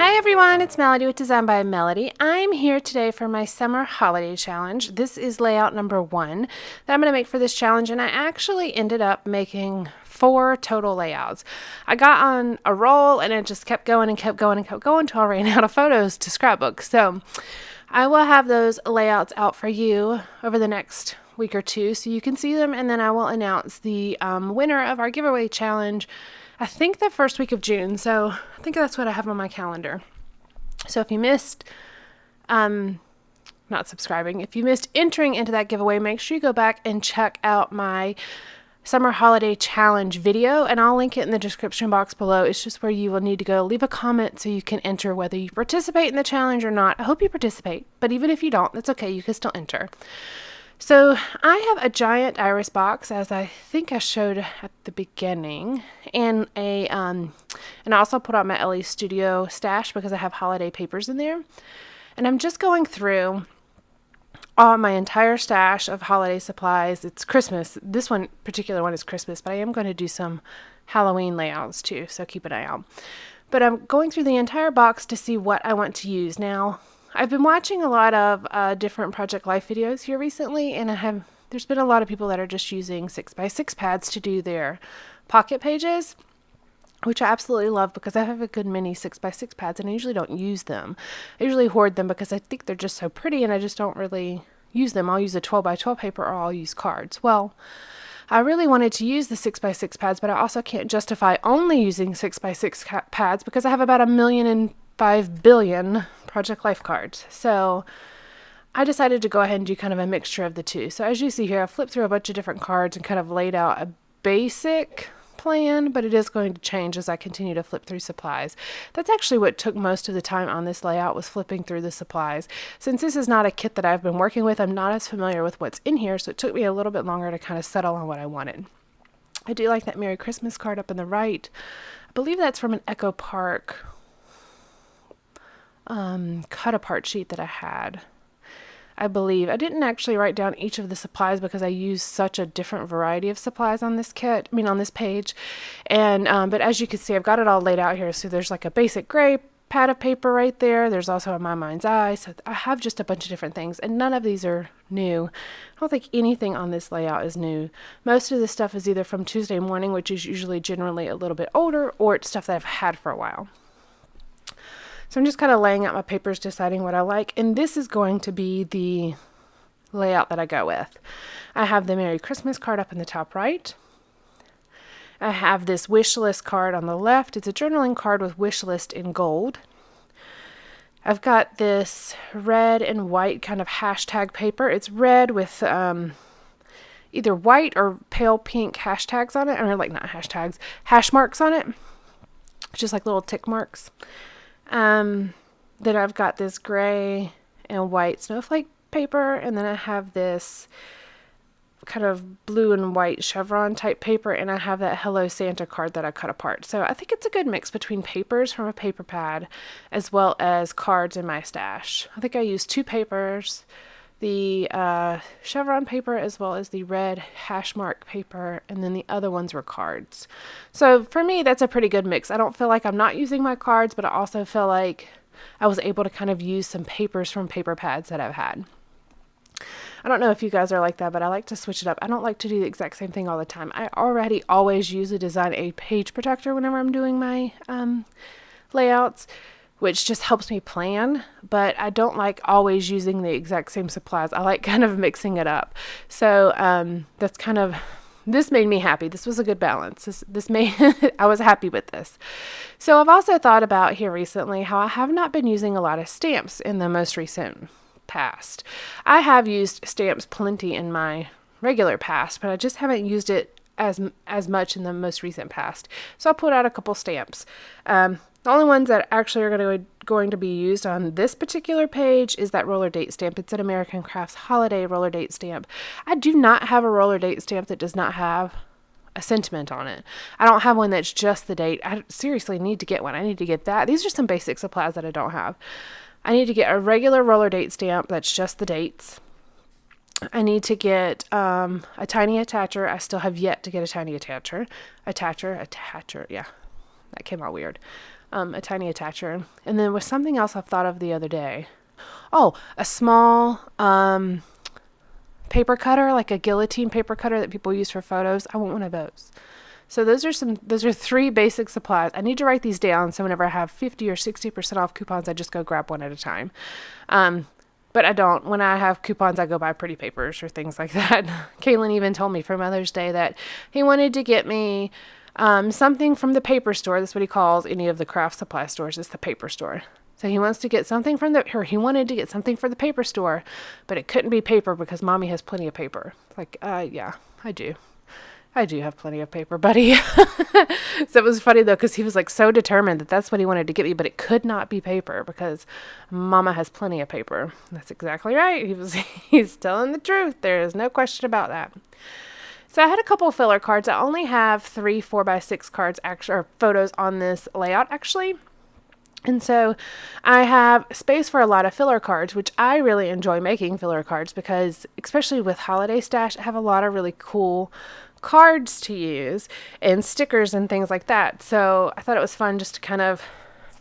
Hi everyone, it's Melody with Design by Melody. I'm here today for my summer holiday challenge. This is layout number 1 that I'm going to make for this challenge, and I actually ended up making 4 total layouts. I got on a roll and it just kept going and kept going and kept going until I ran out of photos to scrapbook. So I will have those layouts out for you over the next week or two so you can see them, and then I will announce the winner of our giveaway challenge, I think the first week of June. So I think that's what I have on my calendar. So if you missed not subscribing, if you missed entering into that giveaway, make sure you go back and check out my summer holiday challenge video, and I'll link it in the description box below. It's just where you will need to go leave a comment so you can enter whether you participate in the challenge or not. I hope you participate, but even if you don't, that's okay. You can still enter. So I have a giant iris box, as I think I showed at the beginning, and and I also put out my LE Studio stash because I have holiday papers in there. And I'm just going through all my entire stash of holiday supplies. It's Christmas. This particular one is Christmas, but I am going to do some Halloween layouts too, so keep an eye out. But I'm going through the entire box to see what I want to use. Now, I've been watching a lot of different Project Life videos here recently, and there's been a lot of people that are just using 6x6 pads to do their pocket pages, which I absolutely love because I have a good many 6x6 pads and I usually don't use them. I usually hoard them because I think they're just so pretty and I just don't really use them. I'll use a 12x12 paper or I'll use cards. Well, I really wanted to use the 6x6 pads, but I also can't justify only using 6x6 pads because I have about 1,005 billion Project Life cards. So I decided to go ahead and do kind of a mixture of the two. So as you see here, I flipped through a bunch of different cards and kind of laid out a basic plan, but it is going to change as I continue to flip through supplies. That's actually what took most of the time on this layout, was flipping through the supplies. Since this is not a kit that I've been working with, I'm not as familiar with what's in here, so it took me a little bit longer to kind of settle on what I wanted. I do like that Merry Christmas card up in the right. I believe that's from an Echo Park cut apart sheet that I had. I believe I didn't actually write down each of the supplies because I used such a different variety of supplies on this on this page. And but as you can see, I've got it all laid out here. So there's like a basic gray pad of paper right there. There's also a My Mind's Eye. So I have just a bunch of different things, and none of these are new. I don't think anything on this layout is new. Most of this stuff is either from Tuesday morning, which is usually generally a little bit older, or it's stuff that I've had for a while. So I'm just kind of laying out my papers, deciding what I like, and this is going to be the layout that I go with. I have the Merry Christmas card up in the top right. I have this wish list card on the left. It's a journaling card with wish list in gold. I've got this red and white kind of hashtag paper. It's red with either white or pale pink hashtags on it, or like not hashtags, hash marks on it, just like little tick marks. Then I've got this gray and white snowflake paper, and then I have this kind of blue and white chevron type paper, and I have that Hello Santa card that I cut apart. So I think it's a good mix between papers from a paper pad as well as cards in my stash. I think I used 2 papers, the chevron paper as well as the red hash mark paper, and then the other ones were cards. So for me, that's a pretty good mix. I don't feel like I'm not using my cards, but I also feel like I was able to kind of use some papers from paper pads that I've had. I don't know if you guys are like that, but I like to switch it up. I don't like to do the exact same thing all the time. I already always use a Design Aid page protector whenever I'm doing my layouts, which just helps me plan, but I don't like always using the exact same supplies. I like kind of mixing it up. So that's kind of, this made me happy. This was a good balance. This made, I was happy with this. So I've also thought about here recently how I have not been using a lot of stamps in the most recent past. I have used stamps plenty in my regular past, but I just haven't used it as much in the most recent past. So I'll put out a couple stamps. The only ones that actually are going to be used on this particular page is that roller date stamp. It's an American Crafts holiday roller date stamp. I do not have a roller date stamp that does not have a sentiment on it. I don't have one that's just the date. I seriously need to get one. I need to get that. These are some basic supplies that I don't have. I need to get a regular roller date stamp that's just the dates. I need to get a tiny attacher. I still have yet to get a tiny attacher. Yeah, that came out weird. a tiny attacher. And then with something else I thought of the other day. Oh, a small paper cutter, like a guillotine paper cutter that people use for photos. I want one of those. So those are 3 basic supplies. I need to write these down so whenever I have 50 or 60% off coupons, I just go grab one at a time. But I don't. When I have coupons, I go buy pretty papers or things like that. Kaylin even told me for Mother's Day that he wanted to get me something from the paper store. That's what he calls any of the craft supply stores. It's the paper store. So he wants to get something from he wanted to get something for the paper store, but it couldn't be paper because Mommy has plenty of paper. Like, yeah, I do. I do have plenty of paper, buddy. So it was funny, though, because he was like so determined that that's what he wanted to get me, but it could not be paper because Mama has plenty of paper. That's exactly right. He's telling the truth. There is no question about that. So I had a couple of filler cards. I only have 3 4x6 cards, or photos on this layout, actually. And so I have space for a lot of filler cards, which I really enjoy making filler cards because, especially with Holiday Stash, I have a lot of really cool cards to use and stickers and things like that. So I thought it was fun just to kind of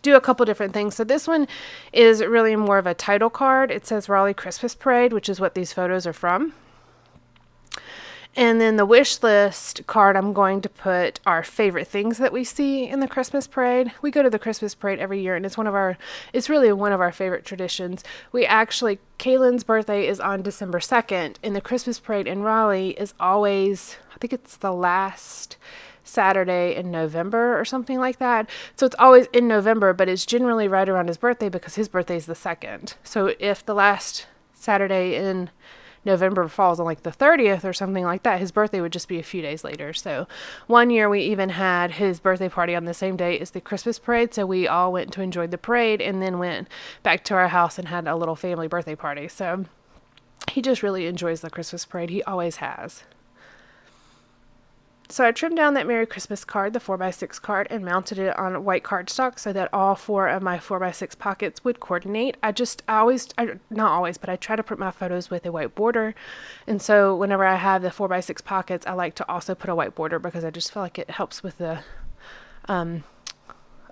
do a couple different things. So this one is really more of a title card. It says Raleigh Christmas Parade, which is what these photos are from. And then the wish list card, I'm going to put our favorite things that we see in the Christmas parade. We go to the Christmas parade every year, and it's really one of our favorite traditions. Kaylin's birthday is on December 2nd, and the Christmas parade in Raleigh is always, I think it's the last Saturday in November or something like that. So it's always in November, but it's generally right around his birthday because his birthday is the 2nd. So if the last Saturday in November falls on like the 30th or something like that, his birthday would just be a few days later. So one year we even had his birthday party on the same day as the Christmas parade. So we all went to enjoy the parade and then went back to our house and had a little family birthday party. So he just really enjoys the Christmas parade. He always has. So I trimmed down that Merry Christmas card, the 4x6 card, and mounted it on white cardstock so that all 4 of my 4x6 pockets would coordinate. I not always, but I try to print my photos with a white border. And so whenever I have the 4x6 pockets, I like to also put a white border because I just feel like it helps with the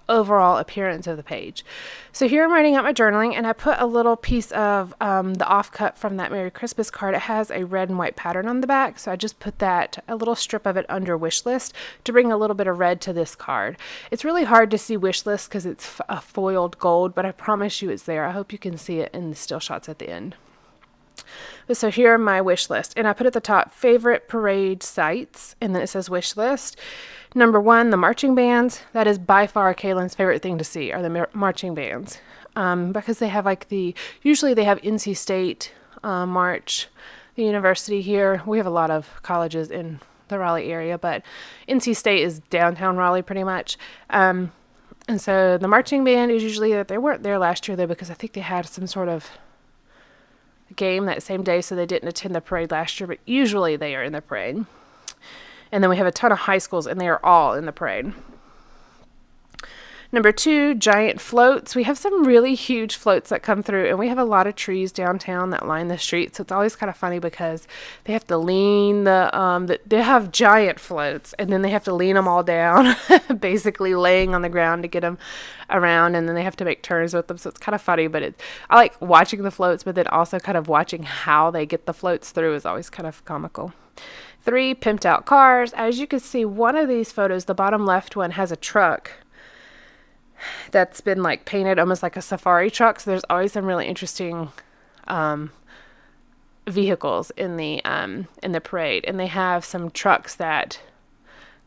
overall appearance of the page. So here I'm writing out my journaling, and I put a little piece of the offcut from that Merry Christmas card. It has a red and white pattern on the back, so I just put a little strip of it under wish list to bring a little bit of red to this card. It's really hard to see wish list because it's a foiled gold, but I promise you it's there. I hope you can see it in the still shots at the end. So here are my wish list, and I put at the top favorite parade sites, and then it says wish list. Number 1, the marching bands. That is by far Kaylin's favorite thing to see are the marching bands, because they have usually they have NC State march. The university here, we have a lot of colleges in the Raleigh area, but NC State is downtown Raleigh pretty much. And so the marching band is usually that. They weren't there last year though because I think they had some sort of game that same day, so they didn't attend the parade last year, but usually they are in the parade. And then we have a ton of high schools, and they are all in the parade. Number 2, giant floats. We have some really huge floats that come through, and we have a lot of trees downtown that line the street, so it's always kind of funny because they have to lean they have giant floats, and then they have to lean them all down, basically laying on the ground to get them around, and then they have to make turns with them, so it's kind of funny, but I like watching the floats, but then also kind of watching how they get the floats through is always kind of comical. 3, pimped out cars. As you can see, one of these photos, the bottom left one, has a truck that's been like painted almost like a safari truck. So there's always some really interesting vehicles in the parade, and they have some trucks that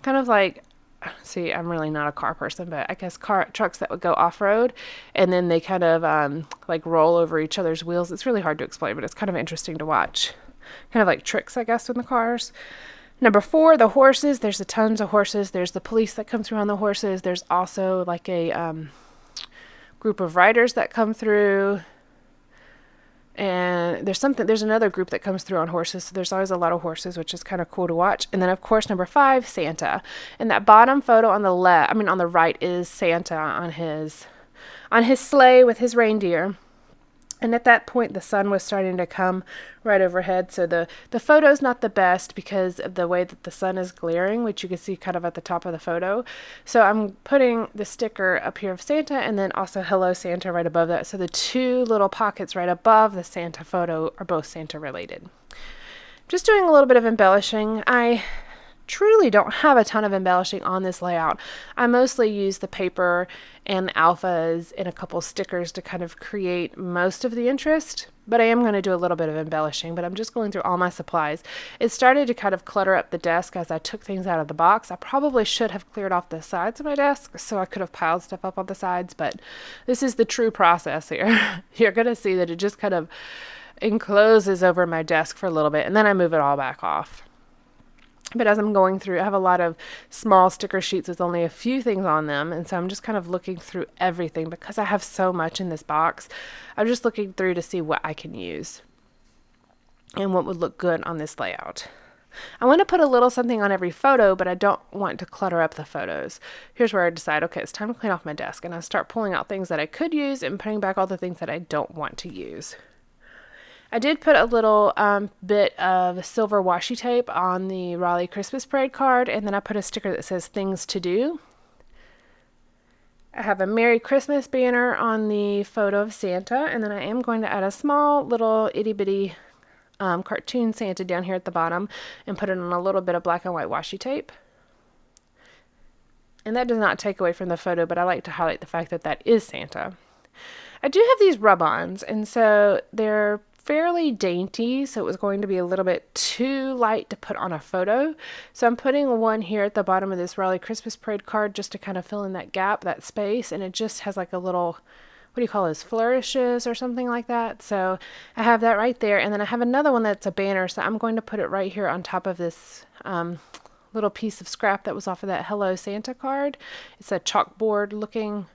kind of like, see, I'm really not a car person, but I guess trucks that would go off-road, and then they kind of like roll over each other's wheels. It's really hard to explain, but it's kind of interesting to watch. Kind of like tricks, I guess, in the cars. Number 4, the horses. There's tons of horses. There's the police that come through on the horses. There's also like a group of riders that come through. And there's another group that comes through on horses. So there's always a lot of horses, which is kind of cool to watch. And then, of course, number 5, Santa. And that bottom photo on the right is Santa on his sleigh with his reindeer. And at that point, the sun was starting to come right overhead. So the photo's not the best because of the way that the sun is glaring, which you can see kind of at the top of the photo. So I'm putting the sticker up here of Santa and then also Hello Santa right above that. So the two little pockets right above the Santa photo are both Santa related. Just doing a little bit of embellishing. I truly don't have a ton of embellishing on this layout. I mostly use the paper and the alphas and a couple stickers to kind of create most of the interest, but I am going to do a little bit of embellishing, but I'm just going through all my supplies. It started to kind of clutter up the desk as I took things out of the box. I probably should have cleared off the sides of my desk so I could have piled stuff up on the sides, but this is the true process here. You're going to see that it just kind of encloses over my desk for a little bit and then I move it all back off. But as I'm going through, I have a lot of small sticker sheets with only a few things on them. And so I'm just kind of looking through everything because I have so much in this box. I'm just looking through to see what I can use and what would look good on this layout. I want to put a little something on every photo, but I don't want to clutter up the photos. Here's where I decide, okay, it's time to clean off my desk. And I start pulling out things that I could use and putting back all the things that I don't want to use. I did put a little bit of silver washi tape on the Raleigh Christmas Parade card, and then I put a sticker that says things to do. I have a Merry Christmas banner on the photo of Santa, and then I am going to add a small little itty bitty cartoon Santa down here at the bottom and put it on a little bit of black and white washi tape. And that does not take away from the photo, but I like to highlight the fact that that is Santa. I do have these rub-ons, and so they're fairly dainty, so it was going to be a little bit too light to put on a photo. So I'm putting one here at the bottom of this Raleigh Christmas Parade card just to kind of fill in that gap, that space, and it just has like a little, what do you call those, flourishes or something like that. So I have that right there, and then I have another one that's a banner, so I'm going to put it right here on top of this little piece of scrap that was off of that Hello Santa card. It's a chalkboard looking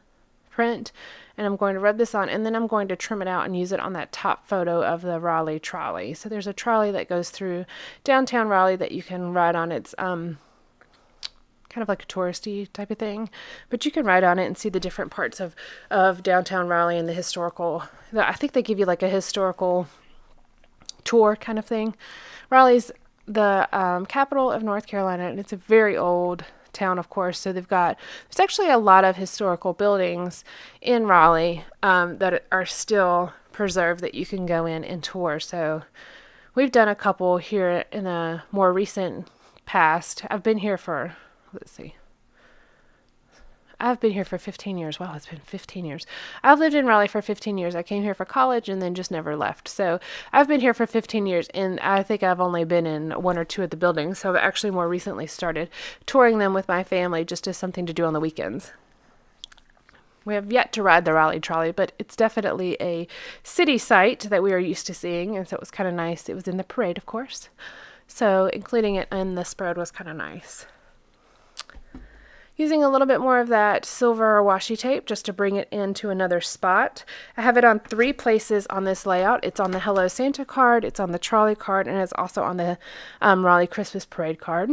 print, and I'm going to rub this on, and then I'm going to trim it out and use it on that top photo of the Raleigh trolley. So there's a trolley that goes through downtown Raleigh that you can ride on. It's kind of like a touristy type of thing, but you can ride on it and see the different parts of downtown Raleigh and the historical. I think they give you like a historical tour kind of thing. Raleigh's the capital of North Carolina, and it's a very old town, of course, so there's actually a lot of historical buildings in Raleigh that are still preserved that you can go in and tour. So we've done a couple here in a more recent past. I've been here for, I've been here for 15 years. Wow, it's been 15 years. I've lived in Raleigh for 15 years. I came here for college and then just never left. So I've been here for 15 years, and I think I've only been in one or two of the buildings. So I've actually more recently started touring them with my family just as something to do on the weekends. We have yet to ride the Raleigh trolley, but it's definitely a city site that we are used to seeing, and so it was kind of nice. It was in the parade, of course. So including it in the spread was kind of nice. Using a little bit more of that silver washi tape just to bring it into another spot. I have it on 3 places on this layout. It's on the Hello Santa card, it's on the trolley card, and it's also on the Raleigh Christmas Parade card.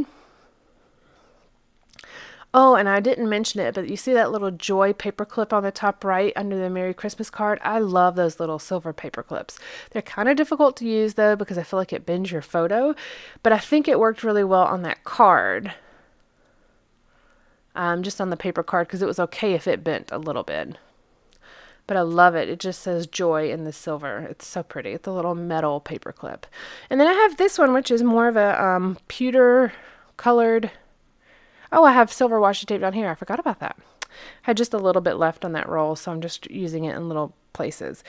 Oh, and I didn't mention it, but you see that little Joy paper clip on the top right under the Merry Christmas card? I love those little silver paper clips. They're kind of difficult to use though because I feel like it bends your photo, but I think it worked really well on that card. Just on the paper card, because it was okay if it bent a little bit. But I love it. It just says Joy in the silver. It's so pretty. It's a little metal paper clip. And then I have this one, which is more of a pewter colored. Oh, I have silver washi tape down here. I forgot about that. I had just a little bit left on that roll, so I'm just using it in little places.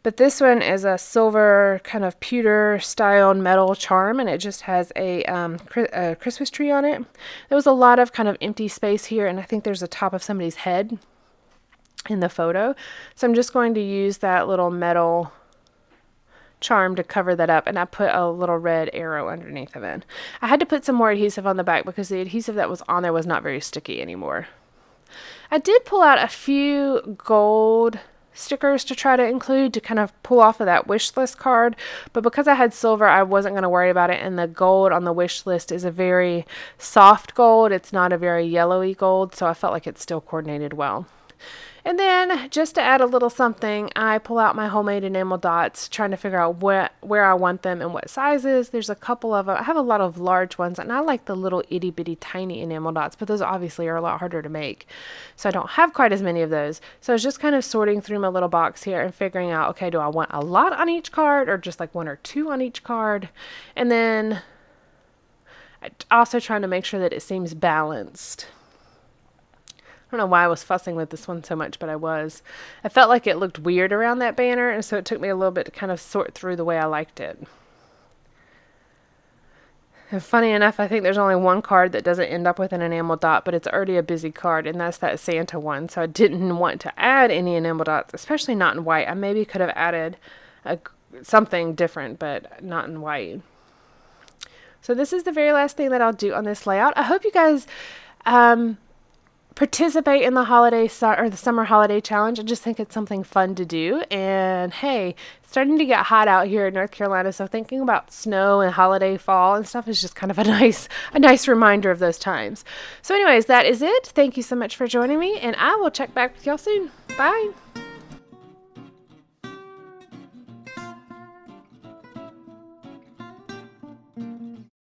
But this one is a silver kind of pewter styled metal charm, and it just has a Christmas tree on it. There was a lot of kind of empty space here, and I think there's a top of somebody's head in the photo. So I'm just going to use that little metal charm to cover that up, and I put a little red arrow underneath of it. I had to put some more adhesive on the back because the adhesive that was on there was not very sticky anymore. I did pull out a few gold stickers to try to include to kind of pull off of that wish list card, but because I had silver, I wasn't going to worry about it, and the gold on the wish list is a very soft gold. It's not a very yellowy gold, so I felt like it still coordinated well. And then just to add a little something, I pull out my homemade enamel dots, trying to figure out where I want them and what sizes. There's a couple of them. I have a lot of large ones, and I like the little itty bitty tiny enamel dots, but those obviously are a lot harder to make. So I don't have quite as many of those. So I was just kind of sorting through my little box here and figuring out, okay, do I want a lot on each card or just like 1 or 2 on each card? And then also trying to make sure that it seems balanced. I don't know why I was fussing with this one so much, but I was. I felt like it looked weird around that banner, and so it took me a little bit to kind of sort through the way I liked it. And funny enough, I think there's only one card that doesn't end up with an enamel dot, but it's already a busy card, and that's that Santa one. So I didn't want to add any enamel dots, especially not in white. I maybe could have added something different, but not in white. So this is the very last thing that I'll do on this layout. I hope you guys participate in the the summer holiday challenge. I just think it's something fun to do. And hey, it's starting to get hot out here in North Carolina, so thinking about snow and holiday fall and stuff is just kind of a nice reminder of those times. So anyways, that is it. Thank you so much for joining me, and I will check back with y'all soon. Bye.